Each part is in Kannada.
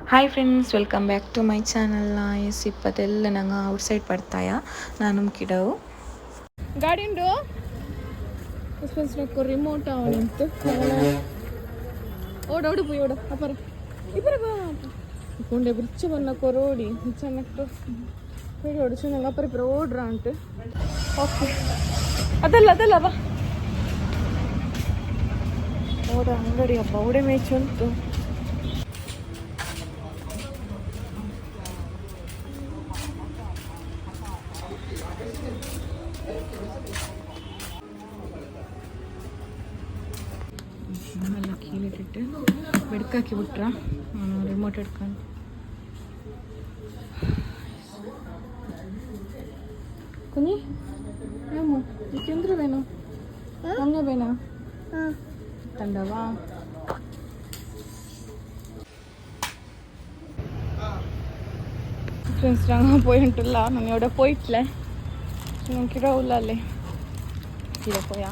Hi friends, welcome back to my channel. Yes ಇಪ್ಪತ್ತೆಲ್ಲ ನಂಗೆ ಔಟ್ ಸೈಡ್ ಪಡ್ತಾಯ ನಾನು ಕಿಡವು ಗಾಡಿ ಉಂಡು నాకు రిమోట్ అవనంత ఓడోడు పోయి ఓడ అపర ఇపర బా కొండే బ్రిచ్ వన్న కొరోడి చన్నట్టు పోయి ఓడ చిన్న అపర ఇపర ఓడ్రా అంటే ఓకే ಅದಲ್ಲ ಬಾ ಓಡ ಅಂಗಡಿ ಹಬ್ಬ ಓಡೆ ಮೇಚ್ ಉಂಟು. ಎಲ್ಲ ಕೀಳಿಟ್ಟಿಟ್ಟು ಬೆಡ್ಕಾಕಿ ಬಿಟ್ರ ರಿಮೋಟ್ ಹಿಡ್ಕೊಂಡು ಕುನಿ ఏమో నీకెందుకు వేణు అన్న వేణా తండవా ഫ്രണ്ട്സ് ഞങ്ങൾ പോയിട്ടില്ല ഞാൻ ഇവിടെ പോയിട്ടില്ലേ ഞങ്ങൾക്കിവിടെ ഉള്ളല്ലേ ഇവിടെ പോയാ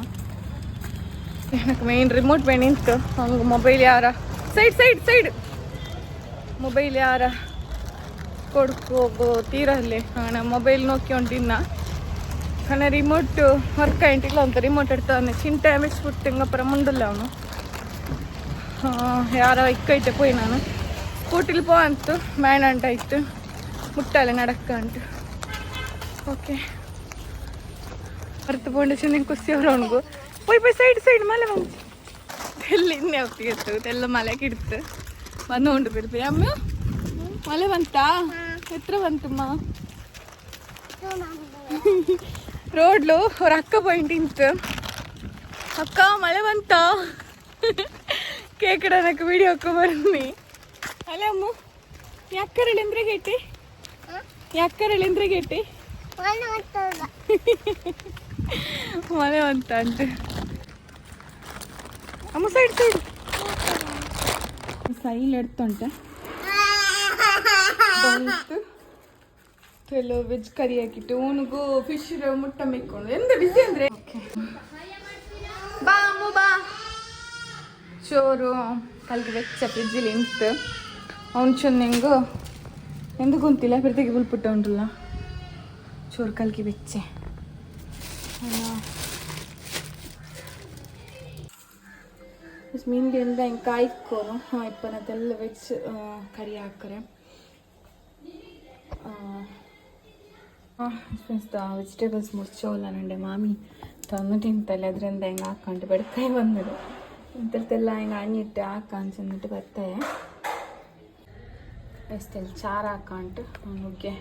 எனக்கு மெயின் ரிமோட் வேணின்ட்டு அவங்க ಮೊಬೈಲ್ ಯಾರ ಸೈಡ್ ಮೊಬೈಲ್ ಯಾರ ಕೊಡ್ಕೋಗೋ ತೀರಲ್ಲಿ ನಾನು ಮೊಬೈಲ್ ನೋಡ್ಕೊಂಡಿನ್ನ కానీ రిమోట్ వర్క్ అయింటిలో అంత రిమోట్ ఎడుతుంది చింటే మిస్పుట్టు ఇంకప్పుడు ముందులే ಅವನು ಯಾರೋ ಇಕ್ಕೈತೆ పోయి ನಾನು ಸ್ಕೂಟಿಲಿ ಪೋ ಅಂತು ಮ್ಯಾನ್ ಅಂಟ ಇತ್ತು ಮುಟ್ಟಾಲೆ ನಡಕ್ಕ ಅಂಟು ಓಕೆ ಹೊರತು ಬೋಂಡ ಚಿನ್ನ ಕುಸಿ ಅವನಿಗೂ పోయి సైడ్ మళ్ళీ మంచి తెల్ల ఇన్ని అవుతాయి తెల్ల మళ్ళీ కిడుతు ಬಂದು ಉಂಡು ಬಿಡ್ತೀವಿ ಅಮ್ಮ ಮಳೆ ಬಂತಾ ಎತ್ರ ಬಂತಮ್ಮ ರೋಡ್ಲು ಅವ್ರ ಅಕ್ಕ ಪಾಯಿಂಟ್ ಇಂತು ಅಕ್ಕ ಮಳೆ ಬಂತಾ ಕೇಕಡ నాకు వీడియో అక్క ಬನ್ನಿ ಅಲ್ಲ ಅಮ್ಮ ಯಾಕರಳಿ ಎಂದ್ರೆ ಗೇಟಿ ಮಳೆ ಬಂತ ಅಂತ ಅಮ್ಮ ಸೈಡ್ ಸೈಲ್ ಎಡ್ತುಂಟೆ ಕೆಲವು ವೆಜ್ ಕರಿ ಹಾಕಿಟ್ಟು ಅವನಿಗೂ ಫಿಶ್ ಮುಟ್ಟ ಮೇಯ್ಕೊಂಡು ಎಂತ ಬಿಸಿ ಅಂದ್ರೆ ಬಾ ಅಮ್ಮ ಬಾ ಚೋರು ಕಲ್ಗೆ ಬೆಚ್ಚ ಫ್ರಿಜ್ಜಿಲಿ ಇಂತು ಅವ್ನು ಚೊನ್ನೆಂಗು ಎಂದು ಕುಂತಿಲ್ಲ ಪ್ರತಿಗೆ ಬುಲ್ಪುಟ್ಟ ಉಂಟಲ್ಲ ಚೋರು ಕಲ್ಗೆ ಬೆಚ್ಚೆ ಮೀನಿಗೆ ಎಂದ ಹಿಂಗೆ ಕಾಯ್ಕೋರು ಇಪ್ಪನದೆಲ್ಲ ವೆಜ್ ಕರಿ ಹಾಕ್ರೆ ವೆಜಿಟೇಬಲ್ಸ್ ಮುರ್ಚೋಲ್ಲ ನಂಡೆ ಮಾಮಿ ತಂದು ತಿಂತಲ್ಲ ಅದರಿಂದ ಹಿಂಗೆ ಹಾಕೊಂಡು ಬೆಡ್ಕಾಯಿ ಬಂದರು ಇಂಥದ್ದೆಲ್ಲ ಹಿಂಗೆ ಅಣ್ಣಿಟ್ಟು ಹಾಕೊಂಡು ಚೆಂದಿಟ್ಟು ಬರ್ತಾಯಿ ಎಷ್ಟೆಲ್ಲ ಚಾರ ಹಾಕೊಂಡು ನುಗ್ಗೆ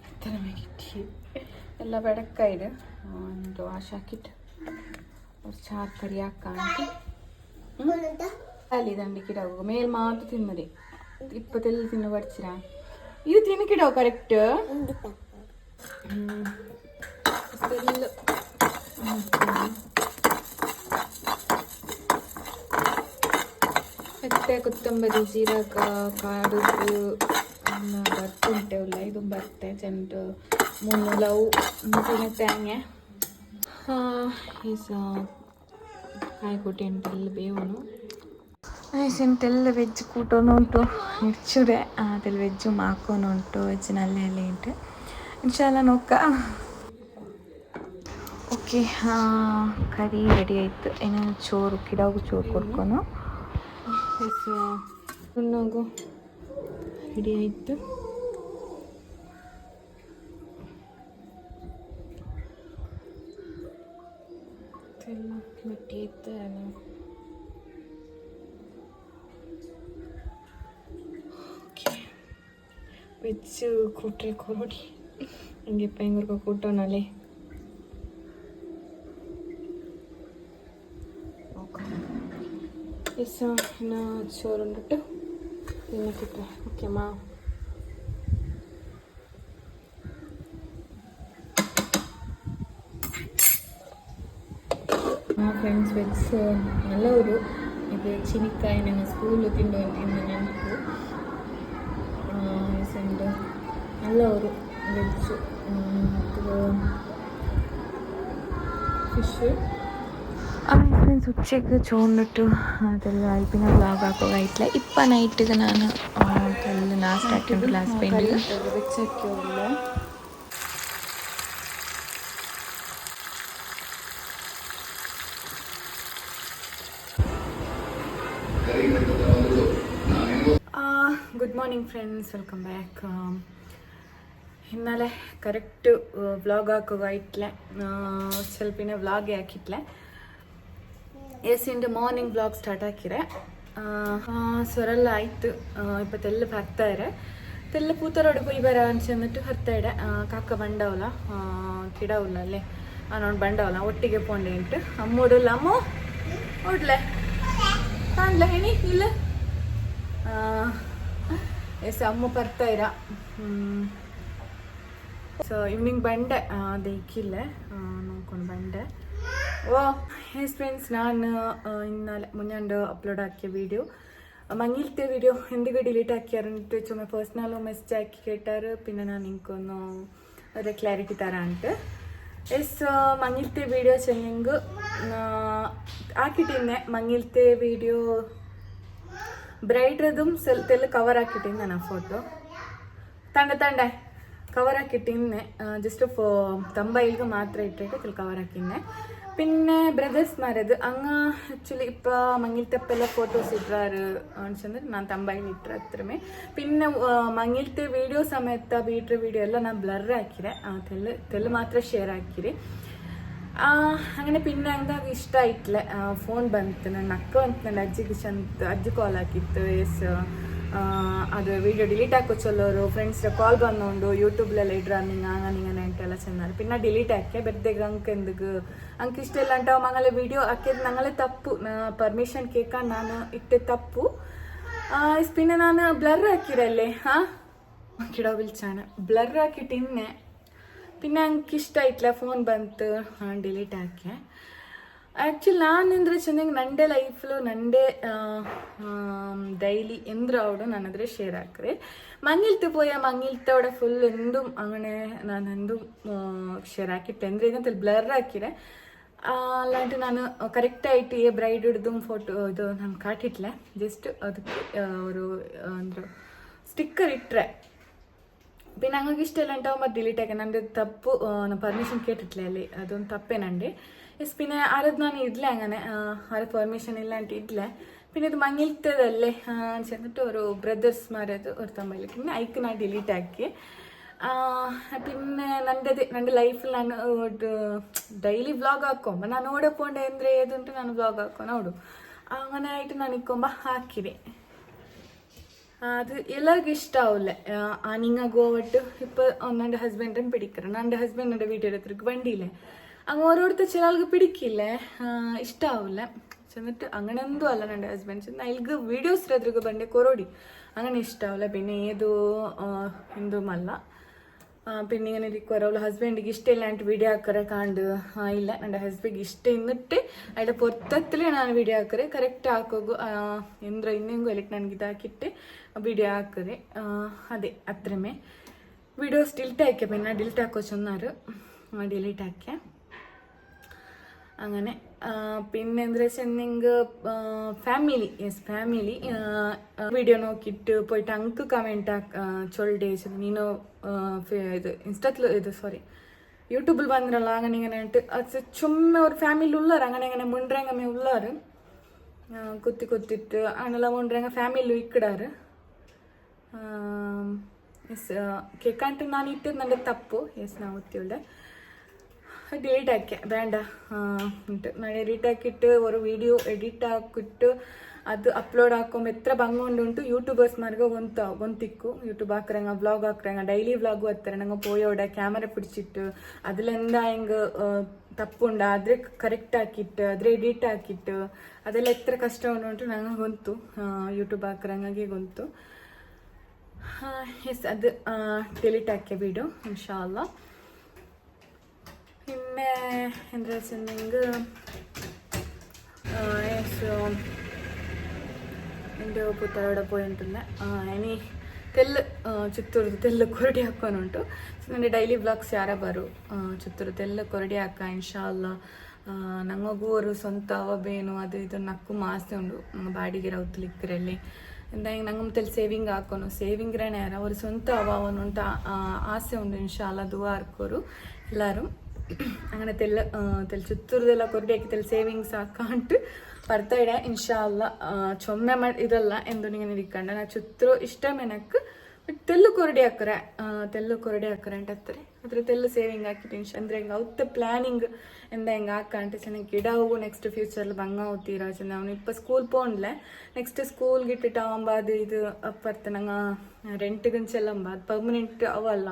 ಈ ಥರ ಮೇಗಿಟ್ಟು ಎಲ್ಲ ಬೆಡಕಾಯಿಡು ಒಂದು ವಾಶ್ ಹಾಕಿಟ್ಟು ಅವ್ರು ಚಾರ್ ಕರಿ ಹಾಕೊಂಡು ಅಲ್ಲಿ ದಂಡಿ ಕಿಡವು ಮೇಲ್ ಮಾತ್ರ ತಿನ್ನರಿ ಇಪ್ಪತ್ತೆಲ್ಲ ತಿನ್ನ ಬಡ್ಸಿರ ಇದು ತಿನ್ನ ಕಿಡವು ಕರೆಕ್ಟ್ ಮತ್ತೆ ಕೊತ್ತಂಬರಿ ಜೀರಕ ಕಾಡುದು ಬರ್ತುಂಟೆ ಉಲ್ಲ ಇದು ಬತ್ತೆ ಚೆಂಡು ಮುನ್ನೂಲವು ಮುಂಚಿನ ತೇಂಗೆ ಈಸ ಕಾಯಿಕೊಟ್ಟೆ ಎಂಟೆಲ್ಲ ಬೇವನು ಎಂಟೆಲ್ಲ ವೆಜ್ ಕೂಟೋನು ಉಂಟು ಇಡ್ಚುರೆ ಅದೆಲ್ಲ ವೆಜ್ಜು ಮಾಕೋನು ಉಂಟು ವೆಜ್ಜಿನಲ್ಲಿ ಎಲ್ಲ ಉಂಟು ಇನ್ಶಾಲ್ಲ ನೋಕ್ಕ ಓಕೆ ಕರಿ ರೆಡಿ ಆಯಿತು ಏನೇನು ಚೋರು ಕಿಡಾಗು ಚೋರು ಕೊಡ್ಕೊನು ಸುಣ್ಣಗು ರೆಡಿ ಆಯಿತು ಎಲ್ಲ ಬಟ್ಟೆ ಇತ್ತು ವೆಜ್ ಕೂಟ್ರೆ ಕೊರೋಡಿ ಹಿಂಗೆ ಪೈಂಗುರ್ಗ ಕೂಟೋನಲ್ಲಿ ಎಸ್ ಇನ್ನು ಚೋರು ಉಂಡ್ಬಿಟ್ಟು ಇನ್ನು ಕೂಟ್ರೆ ಓಕೆಮ್ಮ ಫ್ರೆಂಡ್ಸ್ ವೆಜ್ ನಲ್ಲವರು ಇದು ಚಿನಿಕಾಯಿ ನನ್ನ ಸ್ಕೂಲು ತಿಂದು ನೆನಪು ಸೆಂಡು ನಲ್ಲವರು ವೆಜ್ ಮತ್ತು ಫಿಶ್ ಫ್ರೆಂಡ್ಸ್ ഉച്ചയ്ക്ക് ചോറിനിട്ട് അതെല്ലാം പിന്നെ വ്ളോഗ് ആക്കുകയായിട്ടില്ല ഇപ്പം നൈറ്റിൽ ഞാൻ അതെല്ലാം ലാസ്റ്റ് ആക്കിയിട്ട് ലാസ്റ്റ് പെയിൻറ്റിൽ വെച്ചൊക്കെയുള്ള good morning friends, welcome back. ഇന്നലെ കറക്റ്റ് വ്ളോഗ് ആക്കുകയായിട്ടില്ല, ಸ್ವಲ್ಪಿನ ವ್ಲಾಗೇ ಹಾಕಿಟ್ಲೆ. ಎಸಿಂದ ಮಾರ್ನಿಂಗ್ ವ್ಲಾಗ್ ಸ್ಟಾರ್ಟ್ ಹಾಕಿರೆ. ಸ್ವರೆಲ್ಲ ಆಯ್ತು, ಇಪ್ಪ ತೆಲ್ಲ ಬರ್ತಾ ಇರೆ. ತೆಲ್ಲ ಪೂತರೋಡು ಪೋಯಿ ಬರ ಅನ್ಸಂದಿಟ್ಟು ಬರ್ತಾ ಇಡೆ. ಕಾಕ ಬಂಡವಲ್ಲ ಕಿಡವಲ್ಲ ಅಲ್ಲೇ ನಾನು ಬಂಡವಲ್ಲ ಒಟ್ಟಿಗೆ ಪೋಂಡೆ ಉಂಟು. ಅಮ್ಮೋಡಲ್ಲ ಅಮ್ಮ ಓಡ್ಲೆ ಕಾಣ್ಲ ಹೇಳಿ ಇಲ್ಲ. ಎಸ್ ಅಮ್ಮ ಬರ್ತಾ ಇರ. ಸೊ ಈವ್ನಿಂಗ್ ಬಂಡೆ, ದೇಕಿಲ್ಲ ನೋಡ್ಕೊಂಡು ಬಂಡೆ. ಓ ಎಸ್ ಫ್ರೆಂಡ್ಸ್, ನಾನು ഇന്നലെ മുന്നേ അപ്ലോഡ് ആക്കിയ വീഡിയോ മങ്ങിലത്തെ വീഡിയോ എന്തൊക്കെ ഡിലീറ്റ് ആക്കിയാറുണ്ട് ചുമ്മാ പേഴ്സണലോ മെസ്സേജ് ആക്കി കേട്ടാറ്. പിന്നെ ഞാൻ നിങ്ങൾക്കൊന്ന് ഒരു ക്ലാരിറ്റി തരാനുണ്ട്. ಎಸ್ ಮಂಗಿಲ್ತೆ ವಿಡಿಯೋ ಚೆನ್ನಿಂಗ್ ಹಾಕಿಟ್ಟಿದ್ದೆ. ಮಂಗಿಲ್ತೆ ವಿಡಿಯೋ ಬ್ರೈಡ್ರದು ತೆಲ್ಲ ಕವರ್ ಹಾಕಿಟ್ಟಿದ್ದೆ ನಾನು ಫೋಟೋ ತಂಡೆ ಕವರ್ ಹಾಕಿಟ್ಟಿದ್ದೆ. ಜಸ್ಟ್ ತಂಬೈಲ್ಗೆ ಮಾತ್ರ ಇಟ್ಟಿಟ್ಟು ತೆಲ್ಲ ಕವರ್ ಹಾಕಿದ್ದೆ. പിന്നെ ബ്രദേഴ്സ്മാരത് അങ്ങ് ആക്ച്വലി ഇപ്പോൾ മങ്ങിലത്തെപ്പെല്ലാം ഫോട്ടോസ് ഇട്ടാറ് അണിച്ചെന്ന് ഞാൻ തമ്പായിൽ ഇട്ട അത്രമേ. പിന്നെ മങ്ങിലത്തെ വീഡിയോ സമയത്ത് വീട്ടിലെ വീഡിയോ എല്ലാം ഞാൻ ബ്ലർ ആക്കിരെ, തെല്ല് മാത്രം ഷെയರ್ ആക്കിരെ. അങ്ങനെ പിന്നെ ಹಂಗಾಗಿ ಇಷ್ಟ ಆಯ್ತಲೆ. ಫೋನ್ ಬಂತು, ನನ್ನ ಅಕ್ಕ ಬಂತು, ನನ್ನ ಅಜ್ಜಿಗೆ ಅಜ್ಜಿ ಕಾಲ್ ಹಾಕಿತ್ತು. ಎಸ್ ಅದು ವೀಡಿಯೋ ಡಿಲೀಟ್ ಹಾಕೋ ಚೊಲ್ಲೋರು ಫ್ರೆಂಡ್ಸ್ ಕಾಲ್ ಬಂದೋಂಡು ಯೂಟ್ಯೂಬ್ಲೆಲ್ಲ ಇಡ್ರ ನಿಂಗೆ ಹಂಗೆ ಅಂತೆಲ್ಲ ಚೆಂದಾರು. പിന്നെ ಡಿಲೀಟ್ ಹಾಕಿ ಬೆರ್ದೆಗೆ ಅಂಕೆಂದುಗು ಅಂಕ ಇಷ್ಟ ಇಲ್ಲ ಅಂಟ ಮಂಗಲ ವೀಡಿಯೋ ಹಾಕಿದ್ ನಂಗಲೇ ತಪ್ಪು. ಪರ್ಮಿಷನ್ ಕೇಳ್ಕೊಂಡು ನಾನು ಇಟ್ಟೆ ತಪ್ಪು. പിന്നെ ನಾನು ಬ್ಲರ್ ಹಾಕಿರಲ್ಲೇ ಕಿಡೋ ವಿಲ್ಚಾನ ಬ್ಲರ್ ಹಾಕಿಟ್ಟಿನ್ನೆ. പിന്നെ ಅಂಕ ಇಷ್ಟ ಆಯ್ತಲ್ಲ, ಫೋನ್ ಬಂತು, ಡಿಲೀಟ್ ಹಾಕಿ. ಆ್ಯಕ್ಚುಲಿ ನಾನು ಎಂದರೆ ಚೆಂದಂಗೆ ನಂದೇ ಲೈಫ್ಲು ನಂದೇ ഡെയിലി എന്തിനാവോട് ഞാനതിൽ ഷെയർ ആക്കറേ. മങ്ങിലത്ത് പോയാൽ മങ്ങിലത്തോടെ ഫുൾ എന്തും അങ്ങനെ ನಾನು എന്തും ഷെയർ ആക്കിയിട്ട് ಅಂದರೆ ಇದಂತ ಬ್ಲರ್ ಹಾಕಿರೆ. ಅಲ್ಲಾಂಟಿ ನಾನು ಕರೆಕ್ಟಾയിട്ട് ಈ ಬ್ರೈಡ್ ಹಿಡ್ದು ಫೋಟೋ ಇದು ನಾನು ಕಾಟಿಟ್ಲೆ. ಜಸ್ಟ್ ಅದಕ್ಕೆ ഒരു ಅಂದ್ರೆ ಸ್ಟಿಕ್ಕರ್ ಇಟ್ಟರೆ. പിന്നെ ഞങ്ങൾക്ക് ഇഷ്ടമല്ല ഉണ്ടാവുമ്പോൾ ഡിലീറ്റ് ആക്കാൻ എൻ്റെ തപ്പ്. പെർമിഷൻ കേട്ടിട്ടില്ല അല്ലേ, അതൊന്നും തപ്പേനുണ്ട്. എസ് പിന്നെ ആരത് ഞാൻ ഇടില്ല, അങ്ങനെ ആരും പെർമിഷൻ ഇല്ലാണ്ട് ഇടില്ല. പിന്നെ ഇത് മങ്ങിലത്തതല്ലേ ചെന്നിട്ട് ഒരു ബ്രദേഴ്സ്മാരത് ഒരു തമ്മിൽ പിന്നെ അയക്ക് ഞാൻ ഡിലീറ്റ് ആക്കി. പിന്നെ ನನ್ನ ಲೈಫಲ್ಲಿ ನಾನು ಡೈಲಿ ವ್ಲಾಗ್ ಹಾಕೊಂಬ ನಾನು ಓಡಪ್ಪೊಂಡೆ ಅಂದರೆ ಏದುಂಟು ನಾನು ವ್ಲಾಗ್ ಹಾಕೋ ನೋಡು. അങ്ങനെ ആയിട്ട് ನಾನು ಇಕ್ಕೊಂಬ ಹಾಕಿದೆ. അത് എല്ലാവർക്കും ഇഷ്ടാവില്ല. നിങ്ങൾ ഗോവട്ട് ഇപ്പോൾ ഒന്നെൻ്റെ ഹസ്ബൻഡിനും പിടിക്കണം. എൻ്റെ ഹസ്ബൻഡിൻ്റെ വീട്ടിലെടുത്തിട്ട് വണ്ടിയില്ലേ അങ്ങ് ഓരോരുത്തർ ചില ആൾക്ക് പിടിക്കില്ലേ, ഇഷ്ടാവില്ല. ചെന്നിട്ട് അങ്ങനെ എന്തോ അല്ല എൻ്റെ ഹസ്ബൻഡ് ചെന്ന് അതിൽക്ക് വീഡിയോസ് എത്രക്ക് ಬಂಡೆ ಕೊರೋಡಿ അങ്ങനെ ഇഷ്ടാവില്ല. പിന്നെ ഏതോ എന്തുമല്ല. പിന്നെ ഇങ്ങനെ ഇരിക്കുവರ ಅವಳ ಹಸ್ಬೆಂಡಿಗೆ ಇಷ್ಟ ಇಲ್ಲ ಅಂತ ವಿಡಿಯೋ ಹಾಕರೆ ಕಾಂಡು ಇಲ್ಲ. ನನ್ನ ಹಸ್ಬೆಂಡ್ಗೆ ಇಷ್ಟ ಇನ್ನಿಟ್ಟು ಅದ್ರ ಪೊತ್ತತ್ತಲೇ ನಾನು ವಿಡಿಯೋ ಹಾಕರೆ ಕರೆಕ್ಟ್ ಹಾಕೋಗು ಎಂದ್ರ ಇನ್ನೆಂಗು ಎಲ್ಲಿಟ್ಟು ನನಗೆ ಇದಾಕಿಟ್ಟು ವಿಡಿಯೋ ಹಾಕರೆ. ಅದೇ ಅತ್ರಮೇ വീഡിയോസ് ഡിലീറ്റ് ആക്കിയ പിന്നെ ഡിലീറ്റ് ആക്കോ ചെന്നാറ് ഡിലീറ്റ് ആക്കിയ അങ്ങനെ. പിന്നെ എന്താ വെച്ചെങ്കിൽ ಫ್ಯಾಮಿಲಿ ವಿಡಿಯೋ ನೋಕಿಟ್ಟು പോയിട്ട് ಅಂಕ ಕಮೆಂಟ್ ಚೊಲ್ಡೆ ನೀನು ಇದು ಇನ್ಸ್ಟಾತ್ಲು ಇದು ಸಾರಿ യൂട്യൂബിൽ വന്നിട്ടുള്ള അങ്ങനെ ഇങ്ങനെ ആയിട്ട് അത് ചുമ്മാ ഒരു ഫാമിലി ഉള്ളവർ അങ്ങനെ ഇങ്ങനെ മുൻറേങ്ങമ്മ ഉള്ളവർ കുത്തിട്ട് അങ്ങനെയുള്ള മുൻറേങ്ങ ಫ್ಯಾಮಿಲಿ ಇಕ್ಕಿಡಾರು. ಎಸ್ ಕೇಳ್ಕಂಟು ನಾನು ಇಟ್ಟಿದ್ದು ನನ್ನ ತಪ್ಪು. ಎಸ್ ನಾವು ಗೊತ್ತಿಲ್ದೆ ഡിലീറ്റ് ആക്കിയ വേണ്ട എന്നിട്ട് ഞാൻ എഡിറ്റ് ആക്കിയിട്ട് ഒരു വീഡിയോ എഡിറ്റ് ആക്കിയിട്ട് ಅದು ಅಪ್ಲೋಡ್ ಹಾಕೊಂಬ ಎತ್ರ ಬಂಗೊಂಡುಂಟು ಯೂಟ್ಯೂಬರ್ಸ್ಮಾರ್ಗೆ ಗೊಂತಿಕ್ಕು. ಯೂಟ್ಯೂಬ್ ಹಾಕ್ರಂಗ ವ್ಲಾಗ್ ಹಾಕ್ರಂಗ ಡೈಲಿ ವ್ಲಾಗು ಹತ್ತಾರೆ ನಂಗೆ ಪೋಯೋಡ ಕ್ಯಾಮರಾ പിടിച്ചിട്ട് അതിലെന്താ ಹೆಂಗೆ ತಪ್ಪುಂಡ ಆದರೆ ಕರೆಕ್ಟ್ ಹಾಕಿಟ್ಟು ಆದರೆ ಎಡಿಟ್ ಹಾಕಿಟ್ಟು ಅದೆಲ್ಲ ಎತ್ರ ಕಷ್ಟ ಉಂಟು ನಂಗೆ ಗೊತ್ತು. ಯೂಟ್ಯೂಬ್ ಹಾಕ್ರಂಗೆ ಗೊತ್ತು. ಎಸ್ ಅದು ಡಿಲೀಟ್ ಹಾಕಿಯ ವಿಡಿಯೋ ಇನ್ಶಾ ಅಲ್ಲಾ. പിന്നെ എന്താ വെച്ചിട്ടുണ്ടെങ്കിൽ എൻ്റെ ಪುತ್ತರവിടെ പോയിട്ടുണ്ടെ ഇനി ತೆಲ್ಲು ಚಿತ್ತೂರ್ದು ತೆಲ್ಲು ಕೊರಡಿ ಹಾಕೋನುಂಟು. ನನಗೆ ಡೈಲಿ ವ್ಲಾಗ್ಸ್ ಯಾರ ಬರು ಚಿತ್ತೂರು ತೆಲ್ಲು ಕೊರಡಿ ಹಾಕ ಇನ್ಶಾ ಅಲ್ಲಾ. ನಂಗೂ ഒരു ಸ್ವಂತ ಅವ ಬೇನು ಅದು ಇದು ನಕ್ಕು ಮಾಸೆ ಉಂಡು ನಂಗೆ ಬಾಡಿಗೆ ರೌತ್ಲಿಕ್ಕರಲ್ಲಿ എന്താ ഞങ്ങൾ തെൽ സേവിങ് ആക്കുന്നു സേവിങ് നേരം ഒരു സ്വന്തം ആവാനുണ്ട് ആശ ഉണ്ട് ഇൻഷാല്ല ദുആ ആർക്കൊരു എല്ലാവരും അങ്ങനെ തെൽ ചുത്തൂರದೆಲ್ಲ ಕೊರಡಿಯಾಕಿ ತೆಲ್ ಸೇವಿಂಗ್ಸ್ ಹಾಕಂಟು ಬರ್ತಾಯಿಡೆ ಇನ್ಶಾಲ್ಲ ಚೊಮ್ಮೆ ಇದಲ್ಲ ಎಂದು ನಿಂಗೆ ಇರಿಕಂಡ ನಾ ಚುತ್ತೂರು ಇಷ್ಟ ಮೆನಕ್ ತೆಲ್ಲು ಕೊರಡಿ ಹಾಕರೆ ಅಂತಾರೆ ಅದ್ರ ತೆಲ್ಲು ಸೇವಿಂಗ್ ಹಾಕಿಟ್ಟು ಅಂದ್ರೆ ಹಿಂಗೆ ಅವತ್ತ ಪ್ಲಾನಿಂಗ್ ಎಂದ ಹಿಂಗೆ ಹಾಕಂಟು ಚೆನ್ನಾಗಿ ಗಿಡ ಹೋಗು ನೆಕ್ಸ್ಟ್ ಫ್ಯೂಚರ್ಲಿ ಬಂಗ ಹೋಗ್ತೀರಾ ಚೆಂದ ಅವನು ಇಪ್ಪ ಸ್ಕೂಲ್ ಪೋಂಡ್ಲೆ ನೆಕ್ಸ್ಟ್ ಸ್ಕೂಲ್ಗೆ ಇಟ್ಟಿಟ್ಟು ಅವಂಬ ಅದು ಇದು ಅಪ್ಪರ್ತ ನಂಗೆ ರೆಂಟ್ಗಂಚೆಲ್ಲಂಬ ಅದು ಪರ್ಮನೆಂಟ್ ಅವಲ್ಲ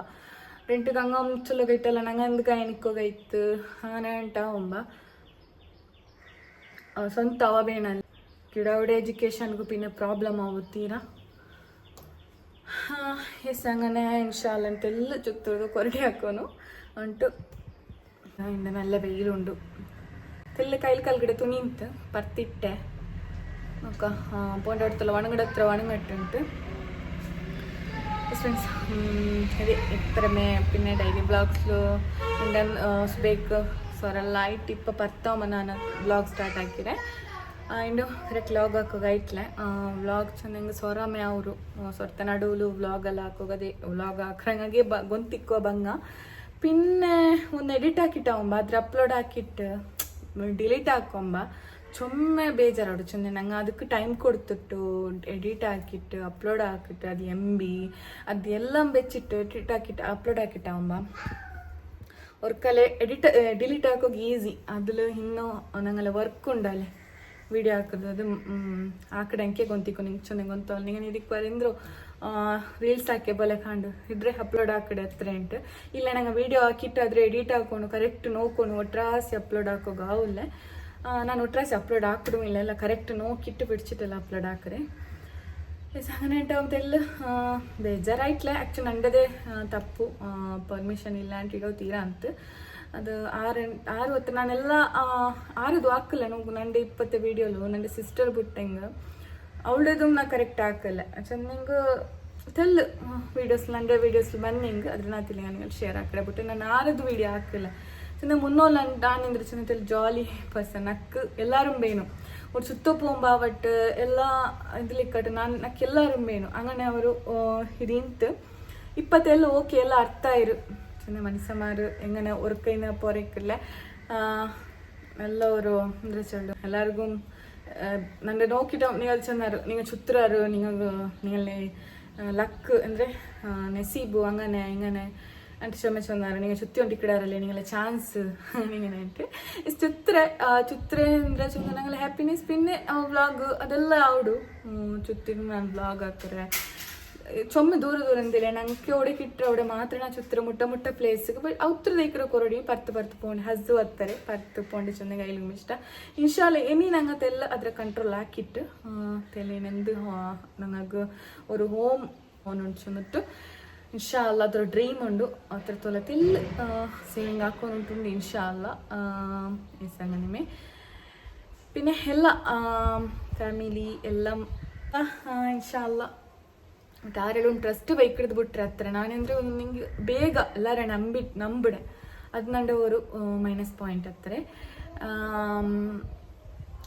ರೆಂಟ್ಗೆ ಹಂಗ ಚಲೋ ಗೈತಲ್ಲ ನಂಗೆ ಅಂದ್ ಕಾಯನಿಕ್ಕೋಗೈತು ಹಾನೆ ಅಂಟ ಅವಂಬ ಸ್ವಂತ ಅವ ಬೇಣಲ್ಲ ಗಿಡ ಹೊಡೆ ಎಜುಕೇಷನ್ಗೂ ಪಿನ್ನ ಪ್ರಾಬ್ಲಮ್ ಆಗುತ್ತೀರಾ ಎಸ್ അങ്ങനെ ഇൻഷാല്ല എന്തെല്ലാം ചുറ്റോട് കൊരടിയാക്കുന്നു എന്നിട്ട് ഇന്ന് നല്ല വെയിലുണ്ട് തെല്ല് കയ്യിൽ കൽകിടെ തുണി ഇട്ട് പരത്തിട്ടെ നോക്കാം പോണ്ട അടുത്തുള്ള വണങ്ങടത്ര വണങ്ങിട്ടുണ്ട് ഫ്രണ്ട്സ് ಅದೇ ಇತ್ತರಮೇ പിന്നെ ಡೈಲಿ ಬ್ಲಾಗ್ಸ್ಲು ಸುಬೇಕು ಸೊರೆಲ್ಲ ಆಯ್ತು ಇಪ್ಪ ಬರ್ತಾವ ನಾನು ಬ್ಲಾಗ್ ಸ್ಟಾರ್ಟ್ ಹಾಕಿದೆ ಇಂಡು ಕರೆಕ್ಟ್ ವ್ಲಾಗ್ ಹಾಕೋಗೈಟ್ಲೆ ವ್ಲಾಗ್ ಚೆಂದಂಗೆ ಸೊರಮೆ ಅವರು ಸೊರ್ತ ನಡುವಲು ವ್ಲಾಗ್ ಎಲ್ಲ ಹಾಕೋಗದೆ ವ್ಲಾಗ್ ಹಾಕ್ರಂಗೆ ಗೊಂತಿಕ್ಕೋ ಬಂಗ ಪಿನ್ನೆ ಒಂದು ಎಡಿಟ್ ಹಾಕಿಟ್ಟವಂಬ ಅದ್ರ ಅಪ್ಲೋಡ್ ಹಾಕಿಟ್ಟು ಡಿಲೀಟ್ ಹಾಕೊಂಬ ಚೊಮ್ಮೆ ಬೇಜಾರಾಡು ಚೆಂದ ನಂಗೆ ಅದಕ್ಕೆ ಟೈಮ್ ಕೊಡ್ತಿಟ್ಟು ಎಡಿಟ್ ಹಾಕಿಟ್ಟು ಅಪ್ಲೋಡ್ ಹಾಕಿಟ್ಟು ಅದು MB ಅದೆಲ್ಲ ಬೆಚ್ಚಿಟ್ಟು ಎಡಿಟ್ ಹಾಕಿಟ್ಟು ಅಪ್ಲೋಡ್ ಹಾಕಿಟ್ಟವಂಬ ವರ್ಕಲ್ಲೇ ಡಿಲೀಟ್ ಹಾಕೋಗಿ ಈಸಿ ಅದ್ರಲ್ಲಿ ಇನ್ನೂ ನಂಗೆಲ್ಲ ವರ್ಕ್ ಉಂಡಲ್ಲಿ ವೀಡಿಯೋ ಹಾಕೋದು ಅದು ಆ ಕಡೆ ಅಂಕೆ ಗೊಂತಿಕ್ಕು ನಿಂಗೆ ಚೆಂದ ಗೊಂತ ನಿಂಗೆ ಇದಕ್ಕೆ ಬರಿಂದ್ರು ರೀಲ್ಸ್ ಹಾಕಿ ಬಲೆ ಕಾಂಡು ಇದ್ರೆ ಅಪ್ಲೋಡ್ ಹಾಕಡೆ ಹತ್ರ ಉಂಟು ಇಲ್ಲ ನಂಗೆ ವೀಡಿಯೋ ಹಾಕಿಟ್ಟು ಅದ್ರ ಎಡಿಟ್ ಹಾಕೊಂಡು ಕರೆಕ್ಟ್ ನೋಡ್ಕೊಂಡು ಒಟ್ರಾಸಿ ಅಪ್ಲೋಡ್ ಹಾಕೋಗ ಅವಲ್ಲೇ ನಾನು ಒಟ್ರಾಸಿ ಅಪ್ಲೋಡ್ ಹಾಕಿಡು ಇಲ್ಲ ಕರೆಕ್ಟ್ ನೋಕಿಟ್ಟು ಬಿಡ್ಚಿಟ್ಟೆಲ್ಲ ಅಪ್ಲೋಡ್ ಹಾಕ್ರೆ ಎಸ್ അങ്ങനെ ಅಂತೆಲ್ಲ ಬೇಜಾರಾಯ್ತಲೆ ಆ್ಯಕ್ಚುಲಿ ನಂಡದೇ ತಪ್ಪು ಪರ್ಮಿಷನ್ ಇಲ್ಲ ಅಂತ ಇಡೋ ತೀರಾ ಅಂತ ಅದು ಆರು ಹೊತ್ತು ನಾನೆಲ್ಲ ಆರದು ಹಾಕಲ್ಲ ನಂದು 20 ವೀಡಿಯೋಲು ನನ್ನ ಸಿಸ್ಟರ್ ಬಿಟ್ಟಂಗೆ ಅವಳದು ನಾ ಕರೆಕ್ಟ್ ಹಾಕಲ್ಲ ಚೆಂದಂಗೆ ತೆಲ್ಲು ವೀಡಿಯೋಸ್ ನಂಡೆ ವೀಡಿಯೋಸ್ ಬಂದಿಂಗೆ ಅದ್ರ ನಾತಿಲ್ಲ ನನಗೆ ಶೇರ್ ಹಾಕಡೆ ಬಿಟ್ಟು ನಾನು ಆರದು ವೀಡಿಯೋ ಹಾಕಿಲ್ಲ ಚೆಂದ ಮುನ್ನೋಲ್ ನಾನಿಂದ್ರೆ ಚೆಂದ ತೆಲ್ ಜಾಲಿ ಪರ್ಸನ್ ನಕ್ಕು ಎಲ್ಲರೂ ಬೇನು ஒரு சுத்த போம்பாவட்டு எல்லா இதுலிக்கட்டு நக்கு எல்லாரும் வேணும் അങ്ങനെ ಅವರು ಇದಿಂತು ಇಪ್ಪತ್ತೆಲ್ಲ ಓಕೆ ಎಲ್ಲ ಅರ್ಥ ಆಯಿರು ಚೆಂದ ಮನುಷ್ಯಮಾರು ಹೆಂಗನೆ ಒರ್ಕೈನ ಪೊರಕ್ಕಿಲ್ಲ ಎಲ್ಲ ಅವರು ಅಂದರೆ ಚೊಲ್ಲು ಎಲ್ಲರಿಗೂ ನಂಗೆ ನೋಕಿಟ ನೀವು ಚೆಂದಾರು ನೀವು ಚುತ್ತರಾರು ನೀವು ಲಕ್ ಅಂದರೆ ನೆಸೀಬು ಹಂಗನೆ ಹಿಂಗನೆ అంటే ಕ್ಷಮಿಸೊಂದಾರು ನೀವು ಚುತ್ತಿ ಹೊಂಟಿಕ್ಕಿಡಾರಲ್ಲ ನೀವೆಲ್ಲ ಚಾನ್ಸ್ ನೀವೇನೆ ಅಂತೆ ಚುತ್ರೆ ಅಂದರೆ ಚಂದ ನಂಗೆಲ್ಲ ಹ್ಯಾಪಿನೆಸ್ ಪಿನ್ನೆ ವ್ಲಾಗ್ ಅದೆಲ್ಲ ಆವಡು ಚುತ್ತಿನ ನಾನು ವ್ಲಾಗ್ ಹಾಕ್ತಾರೆ ಚೊಮ್ಮೆ ದೂರ ಅಂತಿಲ್ಲ ನಂಗೆ ಒಡಕಿಟ್ಟರೆ ಅವಡೆ ಮಾತ್ರ ನಾ ಚುತ್ರ ಮುಟ್ಟ ಪ್ಲೇಸ್ಗೆ ಬಟ್ ಅವ್ರ ದೈಕರ ಕೊರಡಿ ಪರ್ತು ಪೋಂಡಿ ಹಸ್ದು ಹತ್ತಾರೆ ಪರ್ತು ಪೋಂಡಿ ಚೆಂದ ಕೈಲಿಗೆ ಇಷ್ಟ ಇನ್ಶಾಲ್ಲ ಎನಿ ನಂಗೆ ಅದೆಲ್ಲ ಅದರ ಕಂಟ್ರೋಲ್ ಹಾಕಿಟ್ಟು ತೆಲೆ ನೆಂದು ನಂಗೆ ഒരു ഹോം ഓനുണ്ട് ചെന്നിട്ട് ഇൻഷാല്ല അതൊരു ഡ്രീം ഉണ്ട് അത്രത്തോളം തെല്ല് സേവിങ് ആക്കുന്നുണ്ട് ഇൻഷാല്ല അങ്ങനെ പിന്നെ എല്ലാ ಫ್ಯಾಮಿಲಿ ಎಲ್ಲ ಇನ್ಶಾಲ್ಲ ಮತ್ತು ಆರೆಲ್ಲ ಒಂದು ಟ್ರಸ್ಟ್ ಬೈಕ್ ಹಿಡಿದು ಬಿಟ್ರೆ ಹತ್ರ ನಾನೆಂದರೆ ಒಂದು ನಿಂಗೆ ಬೇಗ ಎಲ್ಲರ ನಂಬಿಡೆ ಅದು ನಂಡೆ ಒಂದು ಮೈನಸ್ ಪಾಯಿಂಟ್ ಹತ್ರ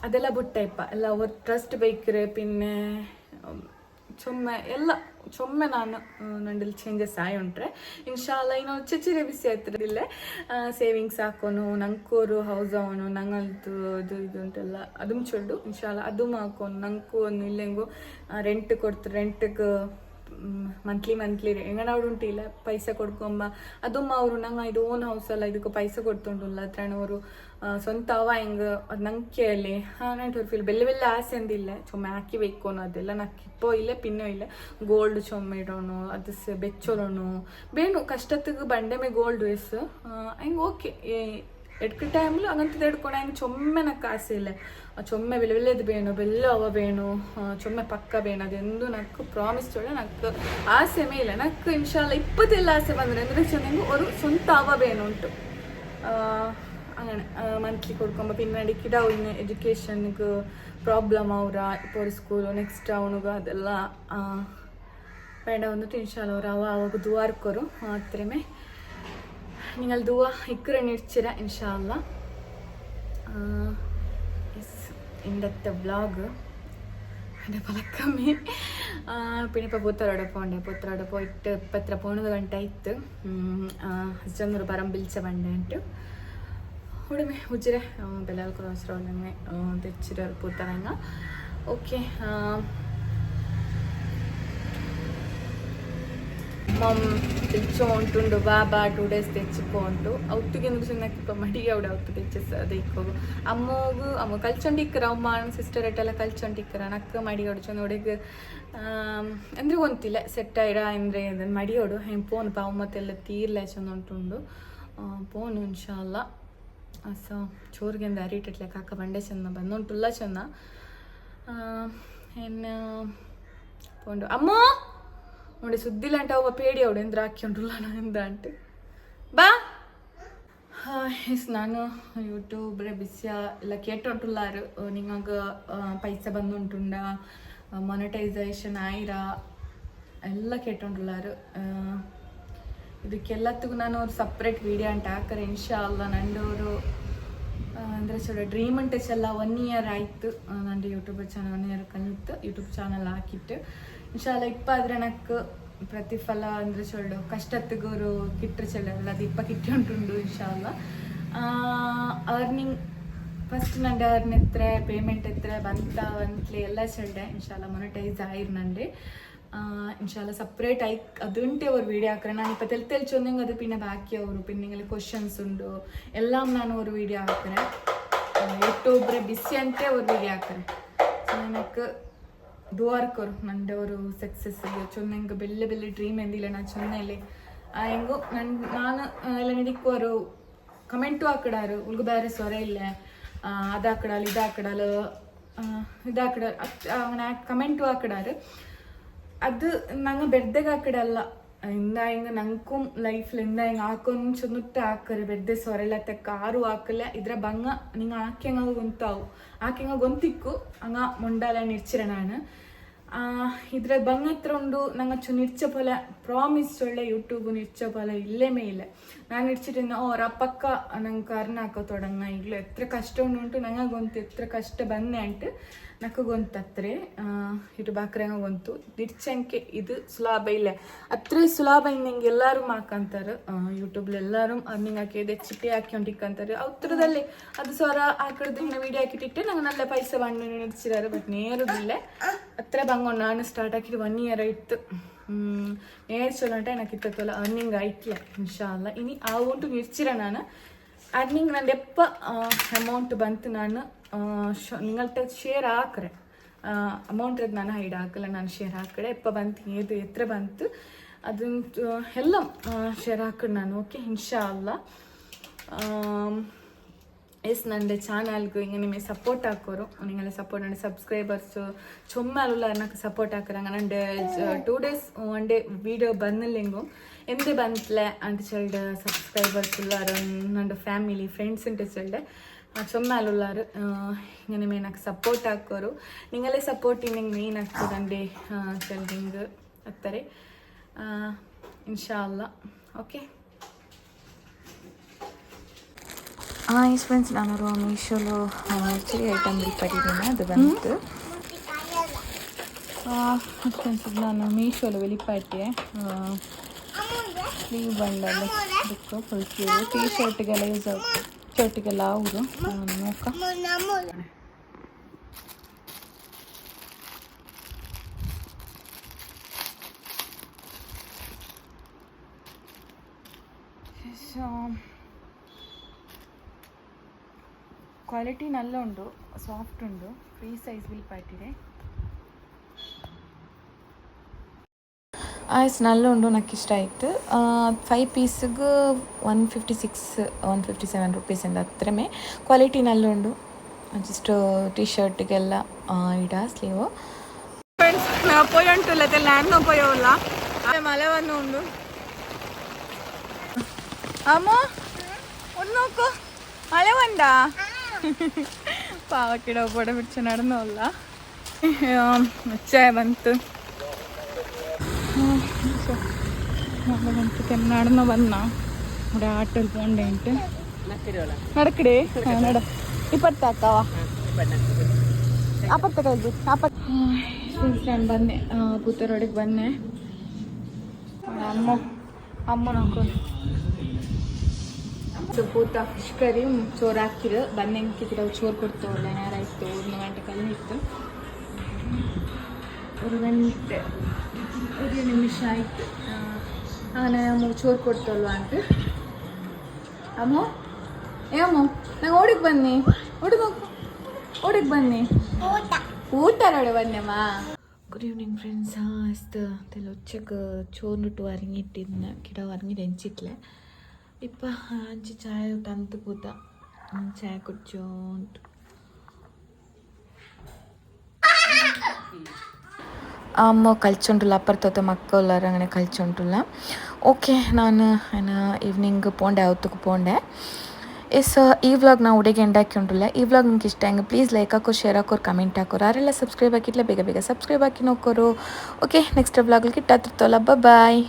ಅದೆಲ್ಲ ಬಿಟ್ಟೈಪ ಎಲ್ಲ ಅವರು ಟ್ರಸ್ಟ್ ಬೈಕ್ರೆ ಪಿನ್ನೆ ಚೊಮ್ಮೆ ನಾನು ನಂಡಲ್ಲಿ ಚೇಂಜಸ್ ಆಗಿ ಉಂಟ್ರೆ ಇನ್ಶಾಲ್ಲ ಇನ್ನೊಂದು ಚಿಚಿರೆ ಬಿಸಿ ಆಯ್ತಿರದಿಲ್ಲ ಸೇವಿಂಗ್ಸ್ ಹಾಕೋನು ನಂಕೋರು ಹೌಸ್ ಅವನು ನಂಗಲ್ದು ಇದು ಉಂಟಲ್ಲ ಅದು ಚೊಲ್ಲು ಇನ್ಶಾಲ್ಲ ಅದು ಹಾಕೋನು ನಂಗೂ ಒಂದು ಇಲ್ಲೆಂಗು ರೆಂಟ್ ಕೊಡ್ತಾರೆ ರೆಂಟ್ಗೆ ಮಂತ್ಲಿ ಹೆಂಗನ ಅವ್ರು ಉಂಟಿಲ್ಲ ಪೈಸೆ ಕೊಡ್ಕೊಂಬ ಅದು ಅವರು ನಂಗೆ ಇದು ಓನ್ ಹೌಸ್ ಅಲ್ಲ ಇದಕ್ಕೆ ಪೈಸೆ ಕೊಡ್ತುಂಟಲ್ಲ ಹತ್ರ ಅವರು ಸ್ವಂತ ಅವ ಹಿಂಗೆ ಅದು ನಂಗೆ ಕೇಳಿ ನಾನು ಫೀಲ್ ಬೆಲ್ಲ ಆಸೆ ಅಂದಿಲ್ಲ ಚೊಮ್ಮೆ ಹಾಕಿ ಬೇಕು ಅದೆಲ್ಲ ನಾಲ್ಕು ಇಪ್ಪೋ ಇಲ್ಲ ಪಿನ್ನೋ ಇಲ್ಲ ಗೋಲ್ಡ್ ಚೊಮ್ಮೆ ಇಡೋನು ಅದು ಬೆಚ್ಚೋನು ಬೇನು ಕಷ್ಟತ್ತಿಗೆ ಬಂಡೆ ಮೇ ಗೋಲ್ಡ್ ವೇಸ್ ಹಿಂಗೆ ಓಕೆ ಎಡ್ಕ ಟೈಮ್ಲು ಹಂಗಂತದ್ದು ಹಿಡ್ಕೊಂಡು ಹಂಗೆ ಚೊಮ್ಮೆ ನಕ್ಕೆ ಆಸೆ ಇಲ್ಲ ಚೊಮ್ಮೆ ಬೆಲ್ಲದು ಬೇಣು ಬೆಲ್ಲ ಅವ ಬೇಣು ಚೊಮ್ಮೆ ಪಕ್ಕ ಬೇಣು ಅದೆಂದು ನಕ್ಕು ಪ್ರಾಮಿಸ್ ಚೊಳ್ಳೆ ನಕ್ಕು ಆಸೆ ಮೇಲೆ ನಕ್ಕು ಇನ್ಶಾಲ್ಲ 20 ಆಸೆ ಬಂದರೆ ಅಂದರೆ ಚೆನ್ನಾಗಿ ಒಂದು ಸ್ವಂತ ಅವ ಬೇಣು ಉಂಟು അങ്ങനെ ಮಂತ್ಲಿ ಕೊಡ್ಕೊಂಬ ಪಿನ್ನಡಿ ಕಿಡ ಇನ್ನು ಎಜುಕೇಷನ್ಗೆ ಪ್ರಾಬ್ಲಮ್ ಅವರ ഇപ്പോൾ ഒരു ಸ್ಕೂಲು ನೆಕ್ಸ್ಟ್ ಅವನಿಗೆ ಅದೆಲ್ಲ ಬೇಡ വന്നിട്ട് ഇൻഷാല്ല ಅವರು ಅವಾಗ ದುವಾರ್ಕೊರು ಅತ್ರಮೇ നിങ്ങൾ ദുആ ഇക്കറെ നിർച്ചിര ഇൻഷാല്ല ഇന്നത്തെ വ്ളോഗ് എൻ്റെ പലക്കമ്മി പിന്നെ ഇപ്പോൾ പുത്തറോടെ പോയിട്ട് ഇപ്പം എത്ര 11 ಗಂಟೆ ಆಯ್ತು. ಅಜ್ಜಂಗರು ಬರಂಬಿಲ್ಚ ಬಂಡೆ ಅಂಟು ಉಡುಮೆ ಉಜ್ಜಿರೆ ಬೆಲಾಲ್ ಕ್ರಾಸ್ ರೋಡಂಗೆ ತೆಚ್ಚಿರ ಪುತ್ತರಂಗ ಓಕೆ. ಮಮ್ తెచ్చుకుంటుండు బాబా 2 days తెచ్చిపోండు అవుతుకి చిన్నకి మడిగా ఆవిడ అవుతు తెచ్చేస్తుంది ఇక్ಕೋಗು ಅಮ್ಮ ಕಲ್ಚೊಂಡಿಕ್ಕರ ಅಮ್ಮ ಸಿಸ್ಟರ್ ಎಟ್ಟೆಲ್ಲ ಕಲ್ಚೊಂಡಿಕ್ಕರ ನಕ್ಕ ಮಡಿಯೋಡು ಚಂದೊಡೆಗೆ ಅಂದರೆ ಗೊತ್ತಿಲ್ಲ ಸೆಟ್ ಆಯ್ಡ ಅಂದರೆ ಅದನ್ನು ಮಡಿಯೋಡು ಹೆಂಗೆ ಪೋನು ಪಾವು ಮತ್ತೆಲ್ಲ ತೀರ್ಲೆ ಚಂದ ಉಂಟುಂಡು ಪೋನು ಇನ್ಶಾಲ್ಲ. ಸೊ ಚೋರ್ಗೆ ಒಂದು ಅರಿಟೆಟ್ಲೆ ಕಾಕ ಬಂಡೆ ಚಂದ ಬಂದುಂಟುಲ್ಲ ಚಂದ ಏನು ಪೋಂಡು ಅಮ್ಮ ನೋಡಿ ಸುದ್ದಿಲ್ಲಂಟ ಅವ ಪೇಡಿ ಅವಡು ಎಂದ್ರೆ ಹಾಕ್ಯೊಂಡ್ರಲ್ಲ ಎಂದ ಅಂಟು ಬಾ. ನಾನು ಯೂಟ್ಯೂಬ್ರೆ ಬಿಸಿಯ ಎಲ್ಲ ಕೇಟೊಂಟುಲ್ಲಾರು ನಿಂಗೆ ಪೈಸೆ ಬಂದುಂಟುಂಡ ಮೊನೆಟೈಸೇಷನ್ ಆಯ್ರಾ ಎಲ್ಲ ಕೇಟೊಂಟುಲ್ಲಾರು. ಇದಕ್ಕೆಲ್ಲತ್ತಿಗೂ ನಾನು ಅವ್ರು ಸಪ್ರೇಟ್ ವೀಡಿಯೋ ಅಂತ ಹಾಕರೆ ಇನ್ಶಾ ಅಲ್ಲ. ನಂದವರು ಅಂದರೆ ಚಲೋ ಡ್ರೀಮ್ ಅಂಟೆ ಚೆಲ್ಲ 1 year ಆಯಿತು ನಂದು ಯೂಟ್ಯೂಬ್ ಚಾನಲ್ 1 year ಕಲಿತು ಯೂಟ್ಯೂಬ್ ಚಾನಲ್ ಹಾಕಿಟ್ಟು ಇನ್ಶಾಲ್ಲ ಇಪ್ಪ ಆದ್ರೆ ನಕ್ಕು ಪ್ರತಿಫಲ ಅಂದರೆ ಚೊಳ್ಳು ಕಷ್ಟತ್ತಿಗೋರು ಕಿಟ್ಟರು ಚೆಲ್ಲಲ್ಲ ಅದು ಇಪ್ಪ ಕಿಟ್ಟಿ ಉಂಟುಂಡು ಇನ್ಶಾಲ್ಲ. ಅರ್ನಿಂಗ್ ಫಸ್ಟ್ ನಂದು ಅರ್ನ್ ಎತ್ತರ ಪೇಮೆಂಟ್ ಎತ್ತರ ಬಂತಲೇ ಎಲ್ಲ ಚೆಲ್ಡೆ ಇನ್ಶಾಲ್ಲ ಮೊನೆಟೈಸ್ ಆಯ್ರು ನಂಡೆ ಇನ್ಶಾಲ್ಲ ಸಪ್ರೇಟ್ ಆಯ್ಕೆ ಅದುಂಟೆ ಅವ್ರು ವೀಡಿಯೋ ಹಾಕ್ರೆ ನಾನು ಇಪ್ಪ ತೆಲ್ಚೊಂದಂಗೆ ಅದು ಪಿನ್ನ ಬಾಕಿ ಅವರು ಪಿನ್ನಿಂಗಲ್ಲಿ ಕ್ವಶನ್ಸ್ ಉಂಡು ಎಲ್ಲ ನಾನು ಅವ್ರು ವೀಡಿಯೋ ಹಾಕ್ರೆ ಯೂಟ್ಯೂಬ್ರೆ ಬಿಸಿ ಅಂತೆ ಅವ್ರು ವೀಡಿಯೋ ಹಾಕ್ರೆ ನನಗೆ ದುವಾರ್ಕರು ನಂದವರು ಸಕ್ಸಸ್ ಚೊಂದಂಗೆ ಬೆಲ್ಲೆ ಡ್ರೀಮ್ ಎಂದಿಲ್ಲ ನಾ ಚೊನ್ನೆಲ್ಲಿ ಹೆಂಗು ನಾನು ಎಲ್ಲ ನಡಿಕೋರು ಕಮೆಂಟು ಹಾಕಡಾರು ಉಳ್ಗು ಬೇರೆ ಸ್ವರ ಇಲ್ಲ ಅದು ಹಾಕಡಲ್ಲ ಇದು ಹಾಕಡಲ್ಲ ಇದು ಹಾಕಡ ಅವನ ಕಮೆಂಟು ಹಾಕಡಾರು ಅದು ನಂಗೆ ಬೆಡ್ದಾಗ ಹಾಕಡಲ್ಲ ಇಂದ ಹಿಂಗೆ ನಂಗೂ ಲೈಫ್ಲ ಇಂದ ಹಿಂಗೆ ಹಾಕೊಂಡು ಚೊನ್ನುತ್ತೆ ಹಾಕರೆ ಬೆಡ್ದೆ ಸ್ವರೆಲ್ಲ ತೆಕ್ಕ ಆರು ಹಾಕಲ್ಲ ಇದ್ರ ಬಂಗ ನಿಂಗೆ ಹಾಕ್ಯಂಗ ಗೊಂತಾವು ಹಾಕ್ಯಂಗ ಗೊಂತಿಕ್ಕು ಹಂಗ ಮೊಂಡಾಲ ನಿರ್ಚಿರ ನಾನು ಇದ್ರ ಬಂಗ ಹತ್ರ ಉಂಡು ನಂಗೆ ಚು ನಿರ್ಚಪಲ ಪ್ರಾಮಿಸ್ ಒಳ್ಳೆ ಯೂಟ್ಯೂಬ್ ನಿರ್ಚಪಲ ಇಲ್ಲೇ ಮೇಲೆ ನಾನು ನಿರ್ಚಿಟ್ಟಿನ ಅವ್ರ ಅಪ್ಪಕ್ಕ ನಂಗೆ ಕರ್ನ ಹಾಕೋ ತೊಡಂಗ ಈಗಲೂ ಎತ್ರ ಕಷ್ಟ ಉಂಟು ನಂಗೆ ಗೊಂತು ಎತ್ರ ಕಷ್ಟ ಬಂದೆ ಅಂಟು ನಕ್ಕ ಗೊಂತತ್ರೆ ಇಟ್ಟು ಬಾಕ್ರಂಗ ಗೊಂತು ನಿರ್ಚಂಕೆ ಇದು ಸುಲಭ ಇಲ್ಲ ಅತ್ರ ಸುಲಭ ಹಿಂಗೆ ಎಲ್ಲರೂ ಹಾಕಂತಾರೆ ಯೂಟ್ಯೂಬ್ಲಿ ಎಲ್ಲರೂ ಅರ್ನಿಂಗ್ ಹಾಕಿದೆ ಚಿಟ್ಟೆ ಹಾಕ್ಯೊಂಡಿಕ್ಕಂತಾರೆ ಅವತ್ರದಲ್ಲಿ ಅದು ಸ್ವರ ಹಾಕಿಡ್ದು ಹಿಂಗೆ ವೀಡಿಯೋ ಹಾಕಿಟ್ಟಿಟ್ಟೆ ನಂಗೆ ನಲ್ಲ ಪೈಸೆ ಬಂದು ನಿರ್ಚಿರಾರು ಬಟ್ ನೇರದಿಲ್ಲ ಹತ್ರ ಬಂಗೊಂಡು ನಾನು ಸ್ಟಾರ್ಟ್ ಹಾಕಿದ್ದು 1 year ಆಯಿತು ನೇರ ಚೊಲ್ಲಂಟ ನನಗೆ ಇತ್ತಲ್ಲ ಅರ್ನಿಂಗ್ ಆಯ್ತಿಲ್ಲ ಇನ್ಶಾಲ್ಲ ಇನಿ ಆ ಉಂಟು ನಿರ್ಚಿರ ನಾನು ಅರ್ನಿಂಗ್ ನಂದು ಎಪ್ಪ ಅಮೌಂಟ್ ಬಂತು ನಾನು ನಿங்கள்கிட்ட ಶೇರ್ ಹಾಕ್ರೆ ಅಮೌಂಟ್ ಅದು ನಾನು ಹೈಡ್ ಹಾಕಲ್ಲ ನಾನು ಶೇರ್ ಹಾಕಡೆ ಎಪ್ಪ ಬಂತು ಏದು ಎತ್ರ ಬಂತು ಅದಂತೂ ಎಲ್ಲ ಶೇರ್ ಹಾಕಡೆ ನಾನು ಓಕೆ ಇನ್ಶಾ ಅಲ್ಲ. ಎಸ್ ನಂದು ಚಾನಲ್ಗೂ ಹಿಂಗೆ ನಿಮಗೆ ಸಪೋರ್ಟ್ ಹಾಕೋರು ನಿಂಗೆಲ್ಲ ಸಪೋರ್ಟ್ ನಂದು ಸಬ್ಸ್ಕ್ರೈಬರ್ಸು ಚೊಮ್ಮಲ್ಲ ನನಗೆ ಸಪೋರ್ಟ್ ಹಾಕರಂಗ ನಂದು 2 days 1 day ವೀಡಿಯೋ ಬಂದಿಲ್ಲ ಹಿಂಗು ಎಂದೇ ಬಂತಲೆ ಅಂತ ಚೆಲ್ಡೆ ಸಬ್ಸ್ಕ್ರೈಬರ್ಸ್ ಉಲ್ಲಾರು ನಂದು ಫ್ಯಾಮಿಲಿ ಫ್ರೆಂಡ್ಸ್ ಅಂತ ಚೆಲ್ಡೆ ಚೊಮ್ಮಲ್ಲುಲ್ಲಾರು ಹಿಂಗೆ ನಿಮಗೆ నాకు ಸಪೋರ್ಟ್ ಹಾಕೋರು ನಿಂಗಲ್ಲೇ ಸಪೋರ್ಟ್ ನಿಂಗೆ ಮೇನ್ ಆಗ್ತದಂಡೆ ಚೆಲ್ದಿಂಗ್ ಆಗ್ತಾರೆ ಇನ್ಶಾ ಅಲ್ಲ ಓಕೆ. ಎಸ್ ಫ್ರೆಂಡ್ಸ್ ನಾನು ಮೀಶೋలో ಚಿರಿ ಐಟಮ್ வெளிப்பட்டிದ್ದೀನಿ ಅದು ಬಂತು ಫ್ರೆಂಡ್ಸ್ ನಾನು ಮೀಶೋలో வெளிப்பಟ್ಟೆ ಸ್ಲೀವ್ ಬಂಡಲ್ ಅದಕ್ಕೆ ಫುಲ್ ಸ್ಲೀವ್ ಟೀ ಶರ್ಟ್ಗೆಲ್ಲ ಯೂಸ್ ಆಗುತ್ತೆ ಶರ್ಟ್ಗೆಲ್ಲ ಅವರು ನೋಕ ಕ್ವಾಲಿಟಿ ನಲ್ಲ ಉಂಟು ಸಾಫ್ಟ್ ಉಂಟು ಫ್ರೀ ಸೈಜ್ ವಿಲ್ಪಾಟಿದೆ ಆಯ್ತು ನಲ್ಲ ಉಂಟು ನನಗೆ ಇಷ್ಟ ಆಯಿತು 5 ಪೀಸಿಗೆ 157 rupees ಇಂದ ಹತ್ರ ಕ್ವಾಲಿಟಿ ನಲ್ಲ ಉಂಟು ಜಸ್ಟ್ ಟೀ ಶರ್ಟ್ಗೆಲ್ಲ ಇಡ ಸ್ಲೀವು ಫ್ರೆಂಡ್ಸ್ ನಾ ಪೋಯ್ ಉಂಟು ಇಲ್ಲ ನಾನು ಪೋಯವಲ್ಲ ಮಳೆ ಬಂದು ಉಂಟು ಅಮ್ಮ ಒಂದು ನೋಕು ಮಳೆ ಬಂದ പാവക്കിട കൂടെ പിടിച്ച് നടന്നല്ല ഉച്ചയായ ಬಂತು നടന്നു വന്ന ഇവിടെ ആട്ടോയിൽ പോണ്ടേട്ട് നടക്കടേ നட ಇಪ್ಪತ್ತಾಕವ ಅಪ್ಪತ್ತ ಕೈದು ನಾನು ಬಂದೆ ಪುತ್ತೂರೊಳಗೆ ಬಂದೆ ಅಮ್ಮ ನೋಡ್ಕೊಂಡು ಪೂತ ಫಿಶ್ ಕರಿ ಚೋರು ಹಾಕಿರು ಬಂದಂಗೆ ಚೋರು ಕೊಡ್ತವಲ್ಲ ಯಾರಾಯ್ತು 1 ಗಂಟೆ ಕಲ್ಲಿತ್ತು 1 ನಿಮಿಷ ಆಯಿತು ನಾನು ಚೋರು ಕೊಡ್ತಲ್ವ ಅಂತ ಅಮ್ಮ ಅಮ್ಮ ನಂಗೆ ಓಡಿಗೆ ಬನ್ನಿ ಓಡಿಗೆ ಬನ್ನಿ ಊಟ ನೋಡಿ ಬನ್ನಿಮ್ಮ ಗುಡ್ ಈವ್ನಿಂಗ್ ಫ್ರೆಂಡ್ಸ್ ಅಸ್ತು ತೆಲೊಚ್ಚಕ್ಕೆ ಚೋರ್ನುಟ್ಟು ಅರങ്ങിಟ್ಟಿದ್ನ ಗಿಡ ಅರങ്ങിದ ಹೆಂಚಿಟ್ಲೆ ಇಪ್ಪ ಅಂಚಿ ಚಾಯ್ ತಂತು ಪೂತ ಚಾಯ್ ಕುಡ್ಚೋಂಟು ಅಮ್ಮ ಕಲ್ಚೊಂಡುಲ್ಲ ಅಪ್ಪರ್ತೊತ್ತ ಮಕ್ಕಳಾರ ಅಂಗನೆ ಕಲ್ಚೊಂಡುಲ್ಲ ಓಕೆ ನಾನು ಈವ್ನಿಂಗ್ ಪೋಂಡೆ ಅವತ್ತಕ್ಕೆ ಪೋಂಡೆ ಎಸ್ ಈ ವ್ಲಾಗ್ ನಾವು ಉಡೆಗೆ ಎಂಡ್ ಹಾಕಿಕೊಂಡಿಲ್ಲ ಈ ವ್ಲಾಗ್ ನಿಮ್ಗೆ ಇಷ್ಟ ಹಂಗೆ ಪ್ಲೀಸ್ ಲೈಕ್ ಹಾಕೋ ಶೇರ್ ಹಾಕೋರು ಕಮೆಂಟ್ ಹಾಕೋರು ಯಾರೆಲ್ಲ ಸಬ್ಸ್ಕ್ರೈಬ್ ಹಾಕಿಟ್ಲೆ ಬೇಗ ಸಬ್ಸ್ಕ್ರೈಬ್ ಹಾಕಿ ನೋಡ್ಕೋರು ಓಕೆ ನೆಕ್ಸ್ಟ್ ವ್ಲಾಗಲ್ಲಿ ಕಿಟ್ಟಾತಿರ್ತವಲ್ಲ ಬಾಯ್